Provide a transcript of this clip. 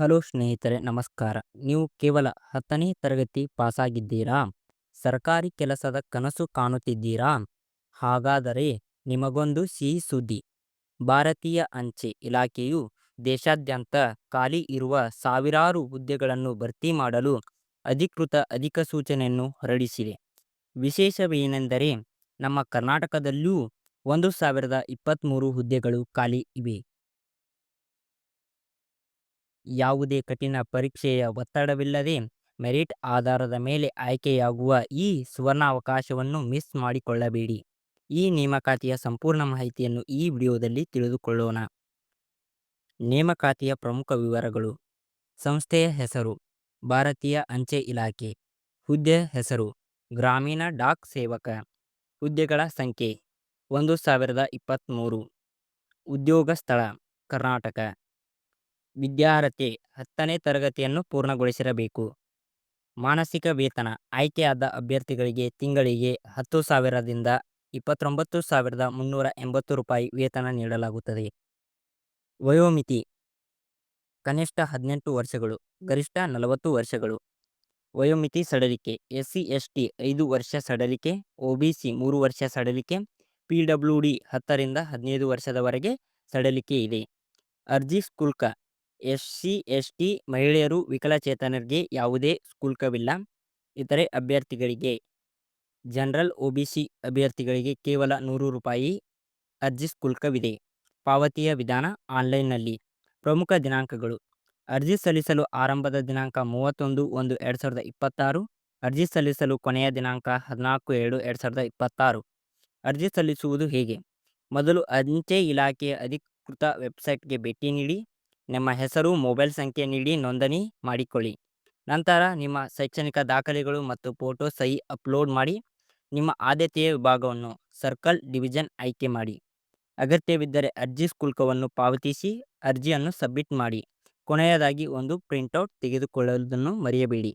Hello ಸ್ನೇಹಿತರೆ ನಮಸ್ಕಾರ. ನೀವು ಕೇವಲ 10ನೇ ತರಗತಿ ಪಾಸಾಗಿದ್ದೀರಾ? ಸರ್ಕಾರಿ ಕೆಲಸದ ಕನಸು ಕಾಣುತ್ತಿದ್ದೀರಾ? ಹಾಗಾದರೆ ನಿಮಗೊಂದು ಸಿಹಿ ಸುದ್ದಿ. ಭಾರತೀಯ ಅಂಚೆ ಇಲಾಖೆಯು ದೇಶಾದ್ಯಂತ ಖಾಲಿ ಇರುವ ಸಾವಿರಾರು ಹುದ್ದೆಗಳನ್ನು ಭರ್ತಿ ಮಾಡಲು ಅಧಿಕೃತ ಅಧಿಸೂಚನೆಯನ್ನು ಹೊರಡಿಸಿದೆ. ವಿಶೇಷವೇನೆಂದರೆ ನಮ್ಮ ಕರ್ನಾಟಕದಲ್ಲೂ 1023 ಹುದ್ದೆಗಳು ಖಾಲಿ ಇವೆ. ಯಾವುದೇ ಕಠಿಣ ಪರೀಕ್ಷೆಯ ಒತ್ತಡವಿಲ್ಲದೆ ಮೆರಿಟ್ ಆಧಾರದ ಮೇಲೆ ಆಯ್ಕೆಯಾಗುವ ಈ ಸುವರ್ಣಾವಕಾಶವನ್ನು ಮಿಸ್ ಮಾಡಿಕೊಳ್ಳಬೇಡಿ. ಈ ನೇಮಕಾತಿಯ ಸಂಪೂರ್ಣ ಮಾಹಿತಿಯನ್ನು ಈ ವಿಡಿಯೋದಲ್ಲಿ ತಿಳಿದುಕೊಳ್ಳೋಣ. ನೇಮಕಾತಿಯ ಪ್ರಮುಖ ವಿವರಗಳು. ಸಂಸ್ಥೆಯ ಹೆಸರು ಭಾರತೀಯ ಅಂಚೆ ಇಲಾಖೆ. ಹುದ್ದೆ ಹೆಸರು ಗ್ರಾಮೀಣ ಡಾಕ್ ಸೇವಕ. ಹುದ್ದೆಗಳ ಸಂಖ್ಯೆ 1023. ಉದ್ಯೋಗ ಸ್ಥಳ ಕರ್ನಾಟಕ. ವಿದ್ಯಾರ್ಹತೆ 10ನೇ ತರಗತಿಯನ್ನು ಪೂರ್ಣಗೊಳಿಸಿರಬೇಕು. ಮಾಸಿಕ ವೇತನ ಆಯ್ಕೆಯಾದ ಅಭ್ಯರ್ಥಿಗಳಿಗೆ ತಿಂಗಳಿಗೆ 10,000ದಿಂದ 29,380 ರೂಪಾಯಿ ವೇತನ ನೀಡಲಾಗುತ್ತದೆ. ವಯೋಮಿತಿ ಕನಿಷ್ಠ 18 ವರ್ಷಗಳು, ಗರಿಷ್ಠ 40 ವರ್ಷಗಳು. ವಯೋಮಿತಿ ಸಡಿಲಿಕೆ SC/ST 5 ವರ್ಷ ಸಡಿಲಿಕೆ, OBC 3 ವರ್ಷ ಸಡಿಲಿಕೆ, PWD 10ರಿಂದ 15 ವರ್ಷದವರೆಗೆ ಸಡಿಲಿಕೆ ಇದೆ. ಅರ್ಜಿ ಶುಲ್ಕ SC/ST ಮಹಿಳೆಯರು, ವಿಕಲಚೇತನರಿಗೆ ಯಾವುದೇ ಶುಲ್ಕವಿಲ್ಲ. ಇತರೆ ಅಭ್ಯರ್ಥಿಗಳಿಗೆ ಜನರಲ್ OBC ಅಭ್ಯರ್ಥಿಗಳಿಗೆ ಕೇವಲ 100 ರೂಪಾಯಿ ಅರ್ಜಿ ಶುಲ್ಕವಿದೆ. ಪಾವತಿಯ ವಿಧಾನ ಆನ್ಲೈನ್ನಲ್ಲಿ. ಪ್ರಮುಖ ದಿನಾಂಕಗಳು. ಅರ್ಜಿ ಸಲ್ಲಿಸಲು ಆರಂಭದ ದಿನಾಂಕ 31/1/2026. ಅರ್ಜಿ ಸಲ್ಲಿಸಲು ಕೊನೆಯ ದಿನಾಂಕ 14/2/2026. ಅರ್ಜಿ ಸಲ್ಲಿಸುವುದು ಹೇಗೆ? ಮೊದಲು ಅಂಚೆ ಇಲಾಖೆಯ ಅಧಿಕೃತ ವೆಬ್ಸೈಟ್ಗೆ ಭೇಟಿ ನೀಡಿ ನಿಮ್ಮ ಹೆಸರು, ಮೊಬೈಲ್ ಸಂಖ್ಯೆ ನೀಡಿ ನೋಂದಣಿ ಮಾಡಿಕೊಳ್ಳಿ. ನಂತರ ನಿಮ್ಮ ಶೈಕ್ಷಣಿಕ ದಾಖಲೆಗಳು ಮತ್ತು ಫೋಟೋ ಸಹಿ ಅಪ್ಲೋಡ್ ಮಾಡಿ ನಿಮ್ಮ ಆದ್ಯತೆಯ ವಿಭಾಗವನ್ನು ಸರ್ಕಲ್ ಡಿವಿಷನ್ ಆಯ್ಕೆ ಮಾಡಿ. ಅಗತ್ಯವಿದ್ದರೆ ಅರ್ಜಿ ಶುಲ್ಕವನ್ನು ಪಾವತಿಸಿ ಅರ್ಜಿಯನ್ನು ಸಬ್ಮಿಟ್ ಮಾಡಿ. ಕೊನೆಯದಾಗಿ ಒಂದು ಪ್ರಿಂಟೌಟ್ ತೆಗೆದುಕೊಳ್ಳುವುದನ್ನು ಮರೆಯಬೇಡಿ.